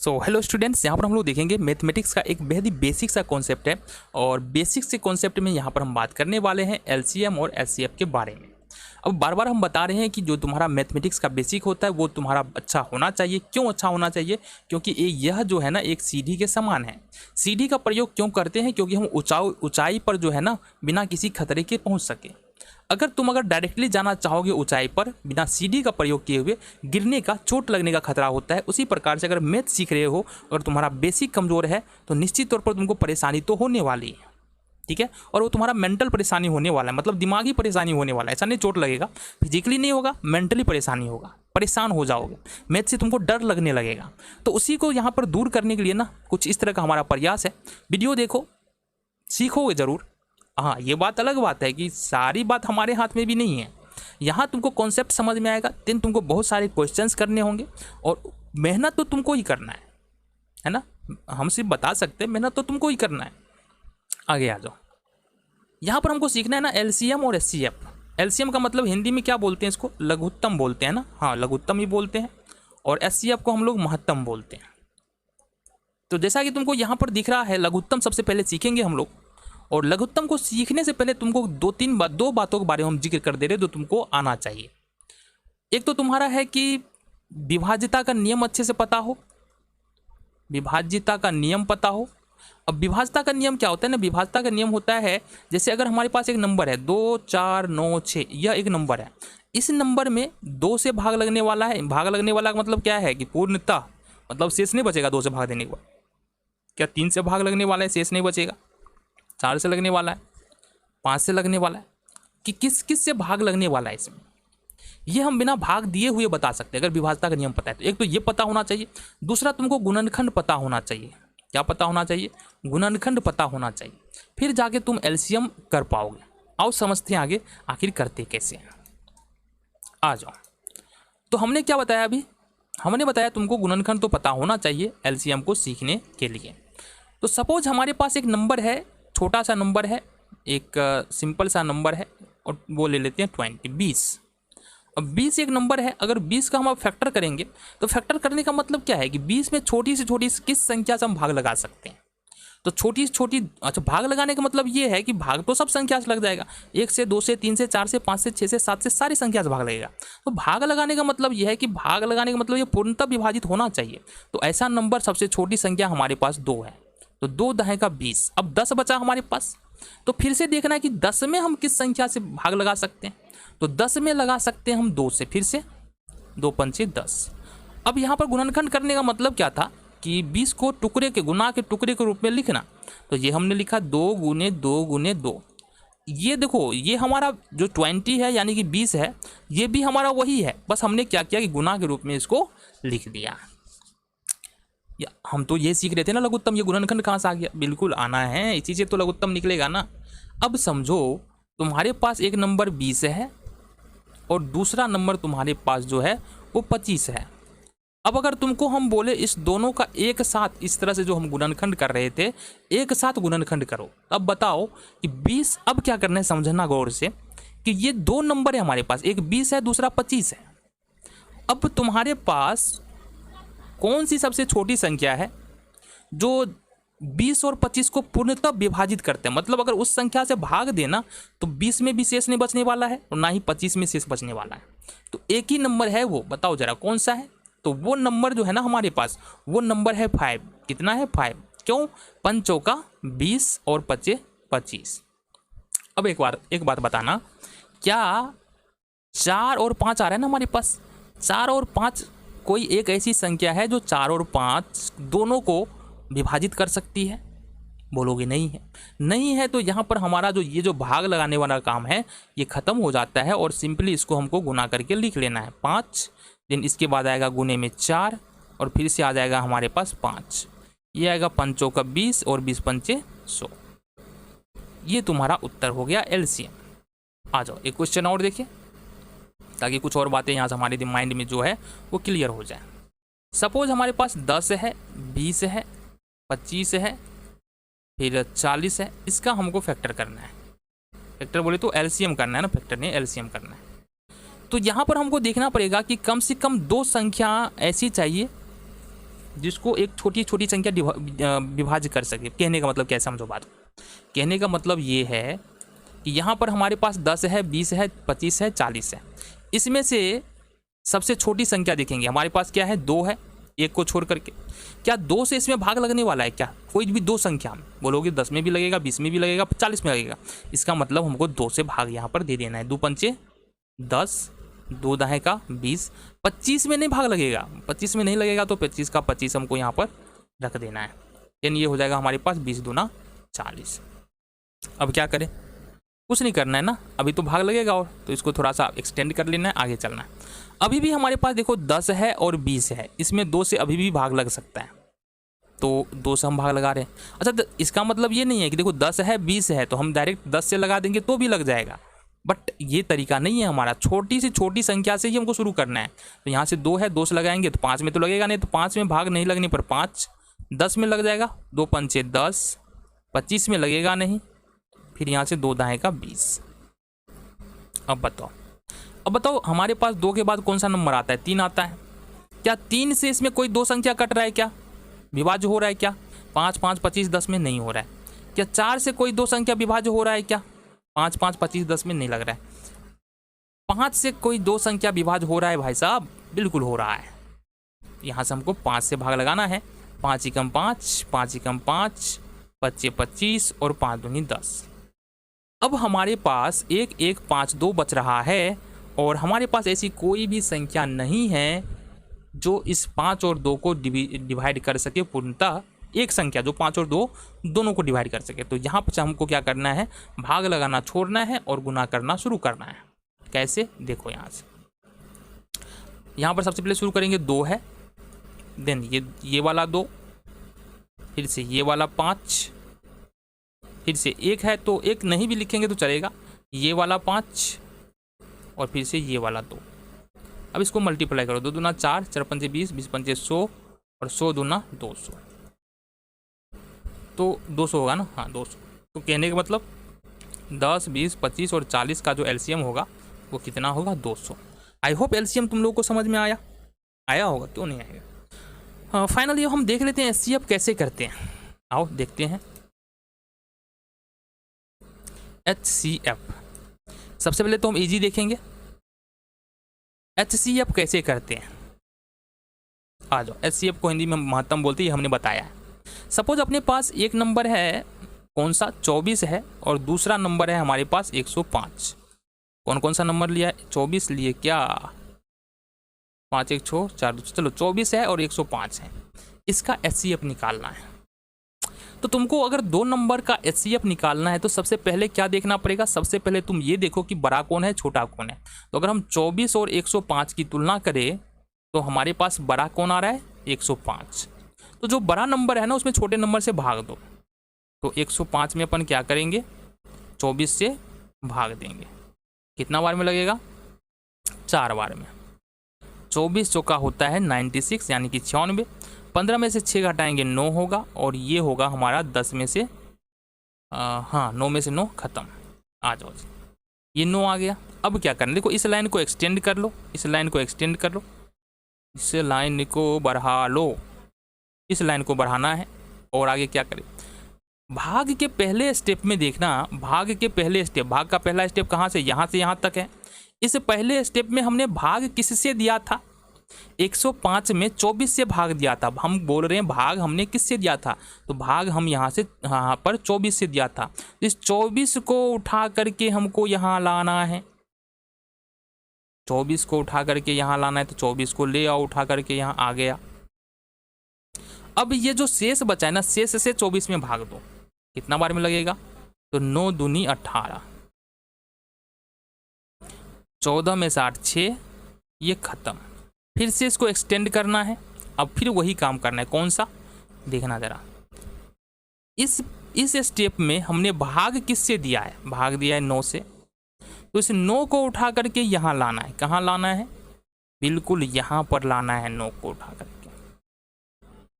So hello students, यहाँ पर हम लोग देखेंगे मैथमेटिक्स का एक बेहद ही बेसिक सा कॉन्सेप्ट है और बेसिक से कॉन्सेप्ट में यहाँ पर हम बात करने वाले हैं एलसीएम और एचसीएफ के बारे में। अब बार बार हम बता रहे हैं कि जो तुम्हारा मैथमेटिक्स का बेसिक होता है वो तुम्हारा अच्छा होना चाहिए। क्यों अच्छा होना चाहिए? क्योंकि यह जो है ना एक सीढ़ी के समान है। सीढ़ी का प्रयोग क्यों करते हैं? क्योंकि हम ऊंचाई पर जो है ना बिना किसी खतरे के पहुँच सके। अगर डायरेक्टली जाना चाहोगे ऊंचाई पर बिना सीढ़ी का प्रयोग किए हुए, गिरने का, चोट लगने का खतरा होता है। उसी प्रकार से अगर मैथ सीख रहे हो, अगर तुम्हारा बेसिक कमज़ोर है तो निश्चित तौर पर तुमको परेशानी तो होने वाली है, ठीक है। और वो तुम्हारा मेंटल परेशानी होने वाला है, मतलब दिमागी परेशानी होने वाला है। ऐसा नहीं चोट लगेगा, फिजिकली नहीं होगा, मेंटली परेशानी होगा, परेशान हो जाओगे, मैथ से तुमको डर लगने लगेगा। तो उसी को यहाँ पर दूर करने के लिए ना कुछ इस तरह का हमारा प्रयास है। वीडियो देखो, सीखोगे ज़रूर। हाँ, ये बात अलग बात है कि सारी बात हमारे हाथ में भी नहीं है। यहाँ तुमको कॉन्सेप्ट समझ में आएगा, देन तुमको बहुत सारे क्वेश्चंस करने होंगे और मेहनत तो तुमको ही करना है ना। हम सिर्फ बता सकते हैं, मेहनत तो तुमको ही करना है। आगे आ जाओ। यहाँ पर हमको सीखना है ना एलसीएम और एचसीएफ। एलसीएम का मतलब हिंदी में क्या बोलते हैं? इसको लघुत्तम बोलते हैं ना। हाँ, लघुत्तम ही बोलते हैं। और एचसीएफ को हम लोग महत्तम बोलते हैं। तो जैसा कि तुमको यहाँ पर दिख रहा है, लघुत्तम सबसे पहले सीखेंगे हम लोग। और लघुत्तम को सीखने से पहले तुमको दो बातों के बारे में हम जिक्र कर दे रहे जो तुमको आना चाहिए। एक तो तुम्हारा है कि विभाज्यता का नियम अच्छे से पता हो, विभाज्यता का नियम पता हो। अब विभाज्यता का नियम क्या होता है ना? विभाज्यता का नियम होता है, जैसे अगर हमारे पास एक नंबर है 2, 4, 9, 6, यह एक नंबर है। इस नंबर में 2 से भाग लगने वाला है। भाग लगने वाला का मतलब क्या है कि पूर्णतः, मतलब शेष नहीं बचेगा 2 से भाग देने के बाद। क्या 3 से भाग लगने वाला है, शेष नहीं बचेगा। 4 से लगने वाला है, 5 से लगने वाला है, कि किस किस से भाग लगने वाला है इसमें, ये हम बिना भाग दिए हुए बता सकते हैं अगर विभाज्यता का नियम पता है तो। एक तो ये पता होना चाहिए। दूसरा, तुमको गुणनखंड पता होना चाहिए। क्या पता होना चाहिए? गुणनखंड पता होना चाहिए। फिर जाके तुम एलसीएम कर पाओगे। आओ समझते हैं आगे आखिर करते कैसे हैं। आ जाओ। तो हमने क्या बताया अभी? हमने बताया तुमको गुणनखंड तो पता होना चाहिए एलसीएम को सीखने के लिए। तो सपोज हमारे पास एक नंबर है, छोटा सा नंबर है, एक सिंपल सा नंबर है, और वो ले लेते हैं 20। अब 20 एक नंबर है। अगर 20 का हम अब फैक्टर करेंगे तो फैक्टर करने का मतलब क्या है कि 20 में छोटी से छोटी किस संख्या से हम भाग लगा सकते हैं? तो छोटी से छोटी, अच्छा, भाग लगाने का मतलब ये है कि भाग तो सब संख्या से लग जाएगा। 1 से 2 से 3 से 4 से 5 से 6 से 7 से सारी संख्या से भाग लगेगा। तो भाग लगाने का मतलब ये है कि भाग लगाने का मतलब ये पूर्णतः विभाजित होना चाहिए। तो ऐसा नंबर, सबसे छोटी संख्या हमारे पास 2 है, तो 2 दहें का 20। अब 10 बचा हमारे पास। तो फिर से देखना है कि 10 में हम किस संख्या से भाग लगा सकते हैं। तो 10 में लगा सकते हैं हम 2 से। फिर से 2 पंचे 10। अब यहाँ पर गुणनखंड करने का मतलब क्या था कि 20 को टुकड़े के, गुना के टुकड़े के रूप में लिखना। तो ये हमने लिखा 2 गुने 2 गुने 2। ये देखो, ये हमारा जो 20 है यानी कि 20 है, ये भी हमारा वही है, बस हमने क्या किया कि गुना के रूप में इसको लिख दिया। हम तो ये सीख रहे थे ना लघुत्तम, ये गुणनखंड कहाँ से आ गया? बिल्कुल आना है, इसी से तो लघुत्तम निकलेगा ना। अब समझो, तुम्हारे पास एक नंबर 20 है और दूसरा नंबर तुम्हारे पास जो है वो 25 है। अब अगर तुमको हम बोले इस दोनों का एक साथ, इस तरह से जो हम गुणनखंड कर रहे थे, एक साथ गुणनखंड करो, अब बताओ कि 20, अब क्या करना है समझना गौर से कि ये 2 नंबर है हमारे पास, एक 20 है, दूसरा 25 है। अब तुम्हारे पास कौन सी सबसे छोटी संख्या है जो 20 और 25 को पूर्णतः विभाजित करते हैं? मतलब अगर उस संख्या से भाग देना तो 20 में भी शेष नहीं बचने वाला है और ना ही 25 में शेष बचने वाला है। तो एक ही नंबर है, वो बताओ जरा कौन सा है? तो वो नंबर जो है ना हमारे पास, वो नंबर है 5। कितना है? 5। क्यों? 5 चौका 20 और 5 25। अब एक बात बताना, क्या 4 और 5 आ रहा है ना हमारे पास? 4 और 5 कोई एक ऐसी संख्या है जो 4 और 5 दोनों को विभाजित कर सकती है? बोलोगे नहीं है। नहीं है तो यहाँ पर हमारा जो ये जो भाग लगाने वाला काम है ये खत्म हो जाता है और सिंपली इसको हमको गुना करके लिख लेना है 5। दिन इसके बाद आएगा गुने में 4 और फिर से आ जाएगा हमारे पास 5। ये आएगा 5 चौका 20 और 20 पंचे 100। ये तुम्हारा उत्तर हो गया एलसीएम। आ जाओ, एक क्वेश्चन और देखिए ताकि कुछ और बातें यहाँ से हमारे माइंड में जो है वो क्लियर हो जाए। सपोज हमारे पास 10 है, 20 है, 25 है, फिर 40 है। इसका हमको फैक्टर करना है। फैक्टर बोले तो एलसीएम करना है ना, फैक्टर नहीं, एलसीएम करना है। तो यहाँ पर हमको देखना पड़ेगा कि कम से कम 2 संख्या ऐसी चाहिए जिसको एक छोटी छोटी संख्या विभाज्य कर सके। कहने का मतलब क्या है, समझो बात। कहने का मतलब ये है कि यहाँ पर हमारे पास 10 है, 20 है, 25 है, 40 है। इसमें से सबसे छोटी संख्या देखेंगे, हमारे पास क्या है, 2 है, एक को छोड़ करके। क्या 2 से इसमें भाग लगने वाला है क्या? कोई भी दो संख्या में बोलोगे, 10 में भी लगेगा, 20 में भी लगेगा, 40 में लगेगा। इसका मतलब हमको 2 से भाग यहाँ पर दे देना है। 2 पंचे 10, 2 दाहें का 20। 25 में नहीं भाग लगेगा, 25 में नहीं लगेगा तो 25 का 25 हमको यहाँ पर रख देना है। यानी ये हो जाएगा हमारे पास 20 दूना 40। अब क्या करें, कुछ नहीं करना है ना, अभी तो भाग लगेगा और तो इसको थोड़ा सा एक्सटेंड कर लेना है, आगे चलना है। अभी भी हमारे पास देखो 10 है और 20 है, इसमें 2 से अभी भी भाग लग सकता है, तो 2 से हम भाग लगा रहे हैं। अच्छा, इसका मतलब ये नहीं है कि देखो 10 है 20 है तो हम डायरेक्ट 10 से लगा देंगे तो भी लग जाएगा, बट ये तरीका नहीं है हमारा। छोटी से छोटी संख्या से ही हमको शुरू करना है। तो यहाँ से 2 है, 2 से लगाएंगे तो 5 में तो लगेगा नहीं, तो 5 में भाग नहीं लगने पर 5 10 में लग जाएगा। 2 पंचे 10, 25 में लगेगा नहीं, फिर यहाँ से 2 दाएं का 20। अब बताओ हमारे पास 2 के बाद कौन सा नंबर आता है, 3 आता है। क्या 3 से इसमें कोई 2 संख्या कट रहा है क्या, विभाज्य हो रहा है क्या? 5 5 25 10 में नहीं हो रहा है। क्या 4 से कोई 2 संख्या विभाज्य हो रहा है क्या? 5 5 25 10 में नहीं लग रहा है। 5 से कोई 2 संख्या विभाज्य हो रहा है भाई साहब, बिल्कुल हो रहा है। यहाँ से हमको 5 से भाग लगाना है। 5 एकम 5, 5 एकम 5, 25 25 और 5 दूनी 10। अब हमारे पास 1 1 5 2 बच रहा है और हमारे पास ऐसी कोई भी संख्या नहीं है जो इस 5 और 2 को डिवाइड कर सके पूर्णतः। एक संख्या जो 5 और 2 दोनों को डिवाइड कर सके। तो यहाँ पर हमको क्या करना है, भाग लगाना छोड़ना है और गुना करना शुरू करना है। कैसे, देखो यहाँ से, यहाँ पर सबसे पहले शुरू करेंगे 2 है, देन ये वाला 2, फिर से ये वाला 5, फिर से 1 है तो 1 नहीं भी लिखेंगे तो चलेगा, ये वाला 5 और फिर से ये वाला 2। अब इसको मल्टीप्लाई करो, 2 दूना 4, 4 पंचे 20, 20 पंचे 100 और 100 दूना 200, तो 200 होगा ना, हाँ 200। तो कहने का मतलब 10 20 25 और 40 का जो एलसीएम होगा वो कितना होगा, 200। आई होप एलसीएम तुम लोगों को समझ में आया होगा, क्यों नहीं आएगा। हाँ, फाइनली हम देख लेते हैं एचसीएफ कैसे करते हैं। आओ देखते हैं एचसीएफ। सबसे पहले तो हम इजी देखेंगे एचसीएफ कैसे करते हैं। आ जाओ, एचसीएफ को हिंदी में महत्तम बोलते हैं, हमने बताया है। सपोज अपने पास एक नंबर है, कौन सा, 24 है, और दूसरा नंबर है हमारे पास 105। कौन कौन सा नंबर लिया है, 24 लिए क्या, 5 1 6 4 चलो 24 है और 105 है। इसका एचसीएफ निकालना है। तो तुमको अगर 2 नंबर का एचसीएफ निकालना है तो सबसे पहले क्या देखना पड़ेगा, सबसे पहले तुम ये देखो कि बड़ा कौन है छोटा कौन है। तो अगर हम 24 और 105 की तुलना करें तो हमारे पास बड़ा कौन आ रहा है, 105। तो जो बड़ा नंबर है ना उसमें छोटे नंबर से भाग दो। तो 105 में अपन क्या करेंगे, 24 से भाग देंगे। कितना बार में लगेगा, 4 बार में। 24 चौका होता है 96 यानी कि 96। 15 में से 6 घटाएंगे 9 होगा, और ये होगा हमारा 10 में से 9 में से 9 खत्म। आ जाओ जी, ये 9 आ गया। अब क्या करना, देखो इस लाइन को एक्सटेंड कर लो, इस लाइन को एक्सटेंड कर लो, इस लाइन को बढ़ा लो, इस लाइन को बढ़ाना है। और आगे क्या करें, भाग के पहले स्टेप में देखना, भाग के पहले स्टेप, भाग का पहला स्टेप कहाँ से यहाँ तक है। इस पहले स्टेप में हमने भाग किससे दिया था, 105 में 24 से भाग दिया था। हम बोल रहे हैं भाग हमने किससे दिया था, तो भाग हम यहाँ से यहाँ पर 24 से दिया था। इस 24 को उठा करके हमको यहाँ लाना है, 24 को उठा करके यहाँ लाना है। तो 24 को ले आओ उठा करके, यहाँ आ गया। अब ये जो शेष बचा है ना, शेष से 24 में भाग दो, कितना बार में लगेगा, तो 9 दूनी 18, 14 में 60 6, ये खत्म। फिर से इसको एक्सटेंड करना है। अब फिर वही काम करना है, कौन सा, देखना जरा। इस स्टेप में हमने भाग किससे दिया है, भाग दिया है 9 से। तो इस 9 को उठा करके यहाँ लाना है, कहाँ लाना है, बिल्कुल यहाँ पर लाना है 9 को उठा करके।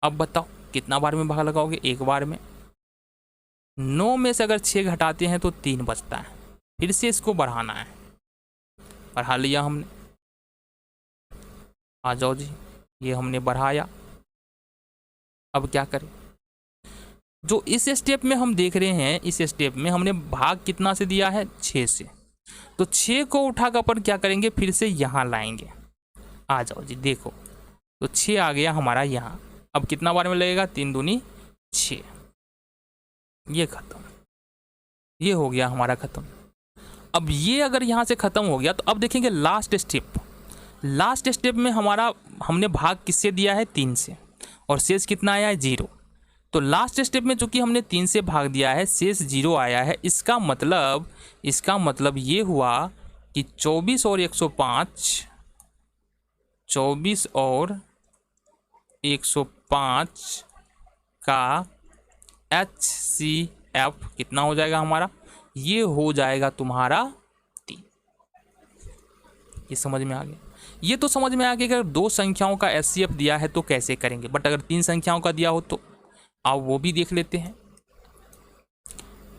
अब बताओ कितना बार में भाग लगाओगे, एक बार में। 9 में से अगर 6 घटाते हैं तो 3 बचता है। फिर से इसको बढ़ाना है, बढ़ा लिया हमने। आ जाओ जी, ये हमने बढ़ाया। अब क्या करें, जो इस स्टेप में हम देख रहे हैं, इस स्टेप में हमने भाग कितना से दिया है, 6 से। तो 6 को उठाकर अपन क्या करेंगे, फिर से यहाँ लाएंगे। आ जाओ जी, देखो तो 6 आ गया हमारा यहाँ। अब कितना बार में लगेगा, 3 दूनी 6, ये खत्म, ये हो गया हमारा खत्म। अब ये अगर यहाँ से खत्म हो गया तो अब देखेंगे लास्ट स्टेप। लास्ट स्टेप में हमारा हमने भाग किससे दिया है, 3 से, और शेष कितना आया है, 0। तो लास्ट स्टेप में चूंकि हमने 3 से भाग दिया है, शेष 0 आया है। इसका मतलब ये हुआ कि 24 और 105, 24 और 105 का HCF कितना हो जाएगा हमारा, ये हो जाएगा तुम्हारा 3। ये समझ में आ गया। ये तो समझ में आ गया कि अगर 2 संख्याओं का HCF दिया है तो कैसे करेंगे, बट अगर 3 संख्याओं का दिया हो तो आओ वो भी देख लेते हैं।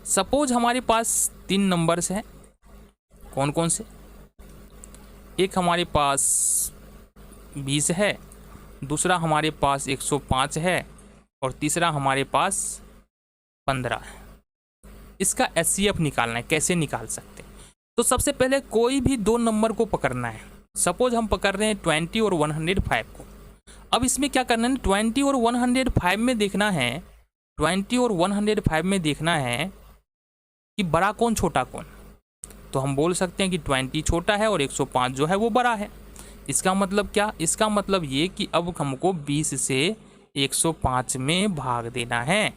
सपोज हमारे पास 3 नंबर्स हैं, कौन कौन से, एक हमारे पास 20 है, दूसरा हमारे पास 105 है, और तीसरा हमारे पास 15 है। इसका HCF निकालना है, कैसे निकाल सकते हैं। तो सबसे पहले कोई भी 2 नंबर को पकड़ना है। सपोज हम पकड़ रहे हैं 20 और 105 को। अब इसमें क्या करना है, 20 और 105 में देखना है, 20 और 105 में देखना है कि बड़ा कौन छोटा कौन। तो हम बोल सकते हैं कि 20 छोटा है और 105 जो है वो बड़ा है। इसका मतलब क्या, इसका मतलब ये कि अब हमको 20 से 105 में भाग देना है।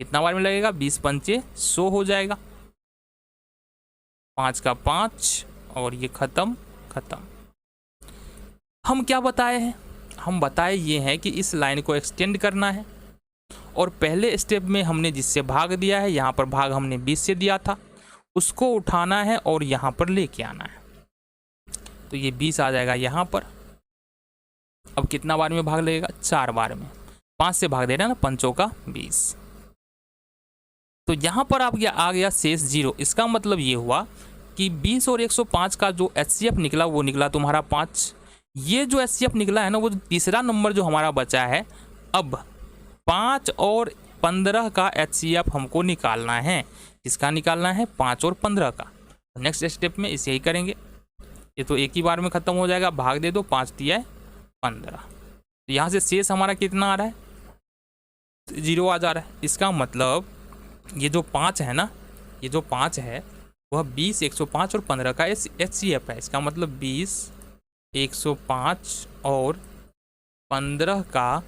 कितना बार में लगेगा, 20 पंचे 100 हो जाएगा, 5 का 5, और ये खत्म। हम क्या बताए हैं, हम बताए ये हैं कि इस लाइन को एक्सटेंड करना है, और पहले स्टेप में हमने जिससे भाग दिया है, यहाँ पर भाग हमने 20 से दिया था, उसको उठाना है और यहाँ पर लेके आना है। तो ये 20 आ जाएगा यहाँ पर। अब कितना बार में भाग लगेगा, 4 बार में। 5 से भाग दे रहे हैं ना, 5 का 20। तो यहाँ पर आ गया शेष 0। इसका मतलब ये हुआ कि 20 और 105 का जो HCF निकला वो निकला तुम्हारा 5। ये जो HCF निकला है ना, वो तीसरा नंबर जो हमारा बचा है, अब 5 और 15 का HCF हमको निकालना है। किसका निकालना है, 5 और 15 का। तो नेक्स्ट स्टेप में इसे ही करेंगे। ये तो एक ही बार में ख़त्म हो जाएगा, भाग दे दो, 5 दिया है 15। तो यहाँ से शेष हमारा कितना आ रहा है, 0 आ जा रहा है। इसका मतलब ये जो 5 है ना, ये जो 5 है वह 20, 105 और 15 का HCF है। इसका मतलब 20, 105 और 15 का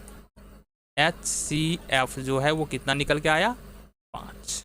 HCF जो है वो कितना निकल के आया, 5।